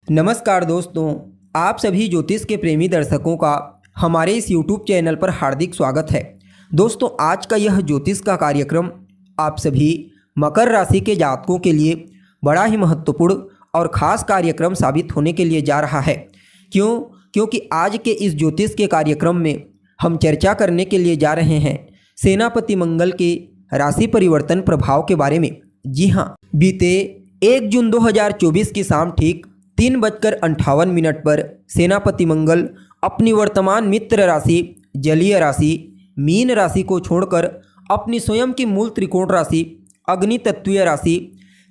नमस्कार दोस्तों, आप सभी ज्योतिष के प्रेमी दर्शकों का हमारे इस YouTube चैनल पर हार्दिक स्वागत है। दोस्तों, आज का यह ज्योतिष का कार्यक्रम आप सभी मकर राशि के जातकों के लिए बड़ा ही महत्वपूर्ण और ख़ास कार्यक्रम साबित होने के लिए जा रहा है। क्योंकि आज के इस ज्योतिष के कार्यक्रम में हम चर्चा करने के लिए जा रहे हैं सेनापति मंगल के राशि परिवर्तन प्रभाव के बारे में। जी हाँ, बीते 1 जून 2024 की शाम ठीक 3:58 पर सेनापति मंगल अपनी वर्तमान मित्र राशि जलीय राशि मीन राशि को छोड़कर अपनी स्वयं की मूल त्रिकोण राशि अग्नि तत्वीय राशि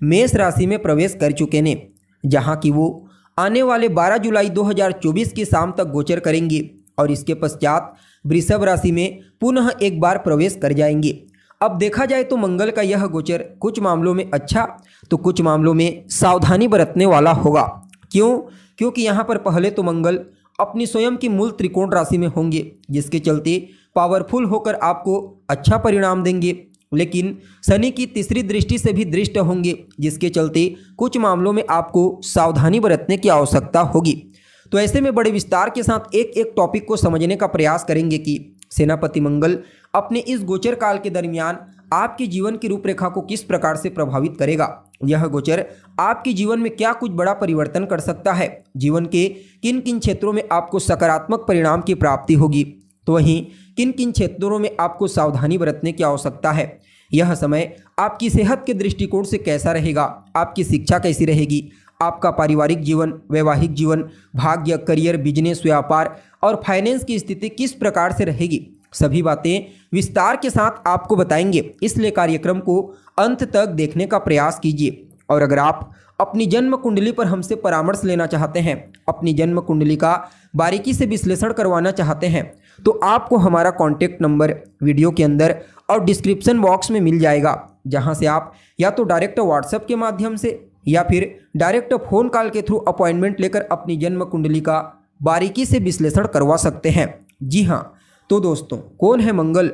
मेष राशि में प्रवेश कर चुके हैं, जहां कि वो आने वाले 12 जुलाई 2024 की शाम तक गोचर करेंगे और इसके पश्चात वृषभ राशि में पुनः एक बार प्रवेश कर जाएंगे। अब देखा जाए तो मंगल का यह गोचर कुछ मामलों में अच्छा तो कुछ मामलों में सावधानी बरतने वाला होगा। क्योंकि यहाँ पर पहले तो मंगल अपनी स्वयं की मूल त्रिकोण राशि में होंगे, जिसके चलते पावरफुल होकर आपको अच्छा परिणाम देंगे, लेकिन शनि की तीसरी दृष्टि से भी दृष्ट होंगे, जिसके चलते कुछ मामलों में आपको सावधानी बरतने की आवश्यकता होगी। तो ऐसे में बड़े विस्तार के साथ एक एक टॉपिक को समझने का प्रयास करेंगे कि सेनापति मंगल अपने इस गोचर काल के दरमियान आपके जीवन की रूपरेखा को किस प्रकार से प्रभावित करेगा। यह गोचर आपके जीवन में क्या कुछ बड़ा परिवर्तन कर सकता है, जीवन के किन किन क्षेत्रों में आपको सकारात्मक परिणाम की प्राप्ति होगी, तो वहीं किन किन क्षेत्रों में आपको सावधानी बरतने की आवश्यकता है। यह समय आपकी सेहत के दृष्टिकोण से कैसा रहेगा, आपकी शिक्षा कैसी रहेगी, आपका पारिवारिक जीवन, वैवाहिक जीवन, भाग्य, करियर, बिजनेस, व्यापार और फाइनेंस की स्थिति किस प्रकार से रहेगी, सभी बातें विस्तार के साथ आपको बताएंगे। इसलिए कार्यक्रम को अंत तक देखने का प्रयास कीजिए। और अगर आप अपनी जन्म कुंडली पर हमसे परामर्श लेना चाहते हैं, अपनी जन्म कुंडली का बारीकी से विश्लेषण करवाना चाहते हैं, तो आपको हमारा कॉन्टैक्ट नंबर वीडियो के अंदर और डिस्क्रिप्शन बॉक्स में मिल जाएगा, जहां से आप या तो डायरेक्ट व्हाट्सएप के माध्यम से या फिर डायरेक्ट फ़ोन कॉल के थ्रू अपॉइंटमेंट लेकर अपनी जन्म कुंडली का बारीकी से विश्लेषण करवा सकते हैं। जी हाँ, तो दोस्तों, कौन है मंगल?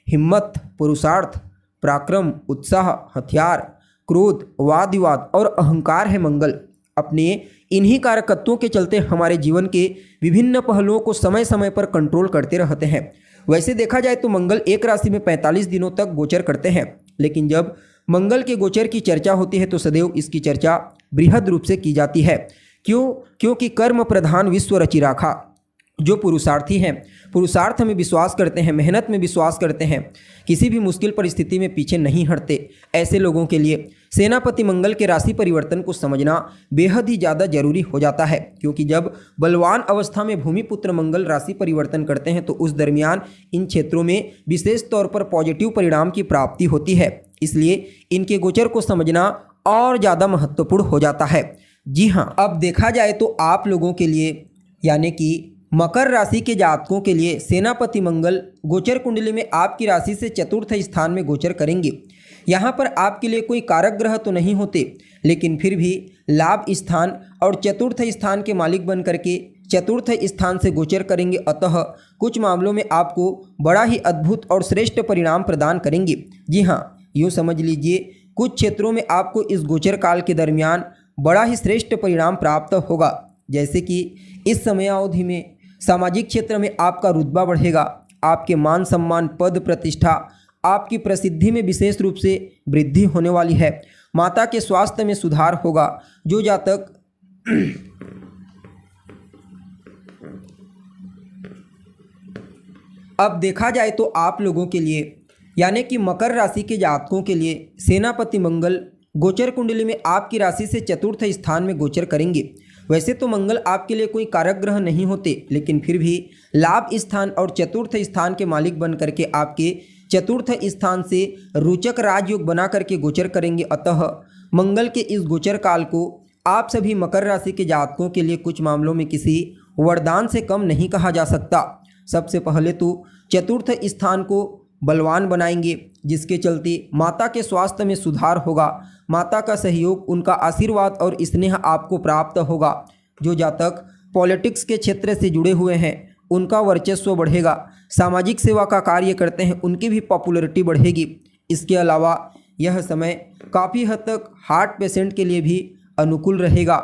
हिम्मत, पुरुषार्थ, पराक्रम, उत्साह, हथियार, क्रोध, वाद विवाद और अहंकार है मंगल। अपने इन्हीं कारकत्वों के चलते हमारे जीवन के विभिन्न पहलुओं को समय समय पर कंट्रोल करते रहते हैं। वैसे देखा जाए तो मंगल एक राशि में 45 दिनों तक गोचर करते हैं, लेकिन जब मंगल के गोचर की चर्चा होती है तो सदैव इसकी चर्चा बृहद रूप से की जाती है। क्योंकि कर्म प्रधान विश्व रचि राखा। जो पुरुषार्थी हैं, पुरुषार्थ में विश्वास करते हैं, मेहनत में विश्वास करते हैं, किसी भी मुश्किल परिस्थिति में पीछे नहीं हटते, ऐसे लोगों के लिए सेनापति मंगल के राशि परिवर्तन को समझना बेहद ही ज़्यादा जरूरी हो जाता है। क्योंकि जब बलवान अवस्था में भूमिपुत्र मंगल राशि परिवर्तन करते हैं तो उस दरमियान इन क्षेत्रों में विशेष तौर पर पॉजिटिव परिणाम की प्राप्ति होती है। इसलिए इनके गोचर को समझना और ज़्यादा महत्वपूर्ण हो जाता है। जी हाँ, अब देखा जाए तो आप लोगों के लिए यानी कि मकर राशि के जातकों के लिए सेनापति मंगल गोचर कुंडली में आपकी राशि से चतुर्थ स्थान में गोचर करेंगे। यहाँ पर आपके लिए कोई कारक ग्रह तो नहीं होते, लेकिन फिर भी लाभ स्थान और चतुर्थ स्थान के मालिक बन करके चतुर्थ स्थान से गोचर करेंगे। अतः कुछ मामलों में आपको बड़ा ही अद्भुत और श्रेष्ठ परिणाम प्रदान करेंगे। जी हाँ, यूँ समझ लीजिए कुछ क्षेत्रों में आपको इस गोचर काल के दरमियान बड़ा ही श्रेष्ठ परिणाम प्राप्त होगा। जैसे कि इस समय अवधि में सामाजिक क्षेत्र में आपका रुतबा बढ़ेगा, आपके मान सम्मान, पद प्रतिष्ठा, आपकी प्रसिद्धि में विशेष रूप से वृद्धि होने वाली है। माता के स्वास्थ्य में सुधार होगा। जो जातक अब देखा जाए तो आप लोगों के लिए यानी कि मकर राशि के जातकों के लिए सेनापति मंगल गोचर कुंडली में आपकी राशि से चतुर्थ स्थान में गोचर करेंगे। वैसे तो मंगल आपके लिए कोई कारक ग्रह नहीं होते, लेकिन फिर भी लाभ स्थान और चतुर्थ स्थान के मालिक बन करके आपके चतुर्थ स्थान से रोचक राजयोग बना करके गोचर करेंगे। अतः मंगल के इस गोचर काल को आप सभी मकर राशि के जातकों के लिए कुछ मामलों में किसी वरदान से कम नहीं कहा जा सकता। सबसे पहले तो चतुर्थ स्थान को बलवान बनाएंगे, जिसके चलते माता के स्वास्थ्य में सुधार होगा, माता का सहयोग, उनका आशीर्वाद और स्नेह आपको प्राप्त होगा। जो जातक पॉलिटिक्स के क्षेत्र से जुड़े हुए हैं उनका वर्चस्व बढ़ेगा, सामाजिक सेवा का कार्य करते हैं उनकी भी पॉपुलैरिटी बढ़ेगी। इसके अलावा यह समय काफ़ी हद तक हार्ट पेशेंट के लिए भी अनुकूल रहेगा।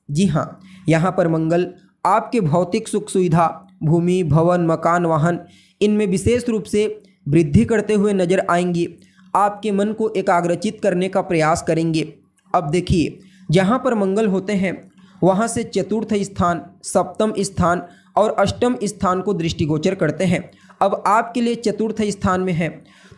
जी हाँ, यहाँ पर मंगल आपके भौतिक सुख सुविधा, भूमि, भवन, मकान, वाहन, इनमें विशेष रूप से वृद्धि करते हुए नजर आएंगे। आपके मन को एकाग्रचित करने का प्रयास करेंगे। अब देखिए, जहाँ पर मंगल होते हैं वहाँ से चतुर्थ स्थान, सप्तम स्थान और अष्टम स्थान को दृष्टिगोचर करते हैं। अब आपके लिए चतुर्थ स्थान में है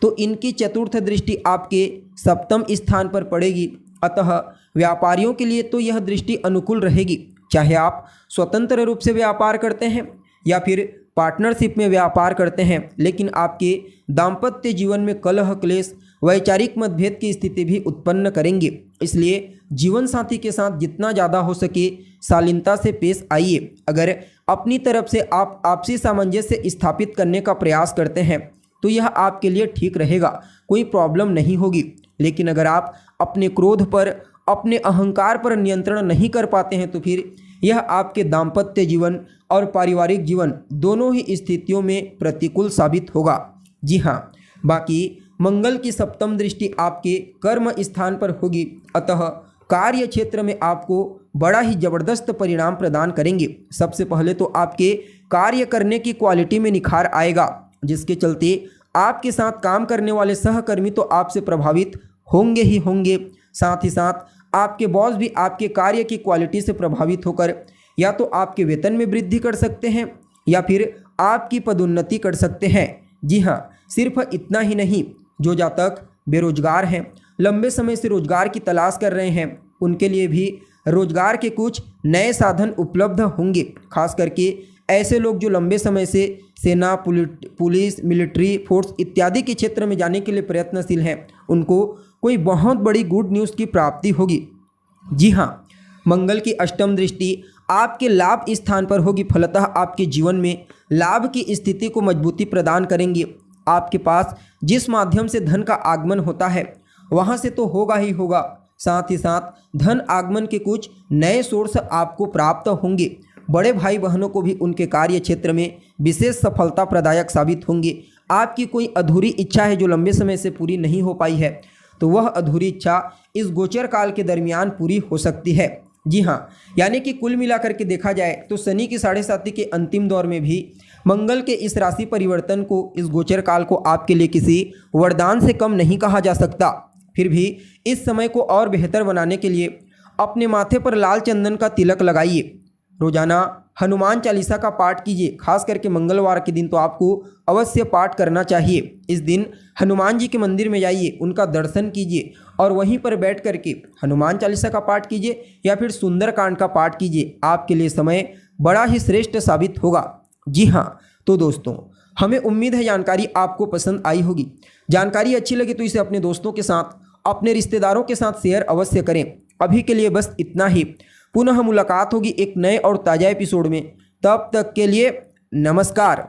तो इनकी चतुर्थ दृष्टि आपके सप्तम स्थान पर पड़ेगी। अतः व्यापारियों के लिए तो यह दृष्टि अनुकूल रहेगी, चाहे आप स्वतंत्र रूप से व्यापार करते हैं या फिर पार्टनरशिप में व्यापार करते हैं। लेकिन आपके दाम्पत्य जीवन में कलह, क्लेश, वैचारिक मतभेद की स्थिति भी उत्पन्न करेंगे। इसलिए जीवन साथी के साथ जितना ज़्यादा हो सके शालीनता से पेश आइए। अगर अपनी तरफ से आप आपसी सामंजस्य स्थापित करने का प्रयास करते हैं तो यह आपके लिए ठीक रहेगा, कोई प्रॉब्लम नहीं होगी। लेकिन अगर आप अपने क्रोध पर, अपने अहंकार पर नियंत्रण नहीं कर पाते हैं तो फिर यह आपके दाम्पत्य जीवन और पारिवारिक जीवन दोनों ही स्थितियों में प्रतिकूल साबित होगा। जी हाँ, बाकी मंगल की सप्तम दृष्टि आपके कर्म स्थान पर होगी, अतः कार्य क्षेत्र में आपको बड़ा ही जबरदस्त परिणाम प्रदान करेंगे। सबसे पहले तो आपके कार्य करने की क्वालिटी में निखार आएगा, जिसके चलते आपके साथ काम करने वाले सहकर्मी तो आपसे प्रभावित होंगे ही होंगे। साथ ही साथ आपके बॉस भी आपके कार्य की क्वालिटी से प्रभावित होकर या तो आपके वेतन में वृद्धि कर सकते हैं या फिर आपकी पदोन्नति कर सकते हैं। जी हाँ, सिर्फ इतना ही नहीं, जो जातक बेरोजगार हैं, लंबे समय से रोजगार की तलाश कर रहे हैं, उनके लिए भी रोजगार के कुछ नए साधन उपलब्ध होंगे। खास करके ऐसे लोग जो लंबे समय से सेना, पुलिस, मिलिट्री फोर्स इत्यादि के क्षेत्र में जाने के लिए प्रयत्नशील हैं, उनको कोई बहुत बड़ी गुड न्यूज़ की प्राप्ति होगी। जी हाँ, मंगल की अष्टम दृष्टि आपके लाभ स्थान पर होगी, फलतः आपके जीवन में लाभ की स्थिति को मजबूती प्रदान करेंगे। आपके पास जिस माध्यम से धन का आगमन होता है वहाँ से तो होगा ही होगा, साथ ही साथ धन आगमन के कुछ नए सोर्स आपको प्राप्त होंगे। बड़े भाई बहनों को भी उनके कार्य क्षेत्र में विशेष सफलता प्रदायक साबित होंगे। आपकी कोई अधूरी इच्छा है जो लंबे समय से पूरी नहीं हो पाई है तो वह अधूरी इच्छा इस गोचर काल के दरमियान पूरी हो सकती है। जी हाँ, यानी कि कुल मिलाकर के देखा जाए तो शनि की 7.5 के अंतिम दौर में भी मंगल के इस राशि परिवर्तन को, इस गोचर काल को आपके लिए किसी वरदान से कम नहीं कहा जा सकता। फिर भी इस समय को और बेहतर बनाने के लिए अपने माथे पर लाल चंदन का तिलक लगाइए। रोजाना हनुमान चालीसा का पाठ कीजिए। खास करके मंगलवार के दिन तो आपको अवश्य पाठ करना चाहिए। इस दिन हनुमान जी के मंदिर में जाइए, उनका दर्शन कीजिए और वहीं पर बैठ करके हनुमान चालीसा का पाठ कीजिए या फिर सुंदरकांड का पाठ कीजिए। आपके लिए समय बड़ा ही श्रेष्ठ साबित होगा। जी हाँ, तो दोस्तों, हमें उम्मीद है जानकारी आपको पसंद आई होगी। जानकारी अच्छी लगे तो इसे अपने दोस्तों के साथ, अपने रिश्तेदारों के साथ शेयर अवश्य करें। अभी के लिए बस इतना ही। पुनः मुलाकात होगी एक नए और ताज़ा एपिसोड में। तब तक के लिए नमस्कार।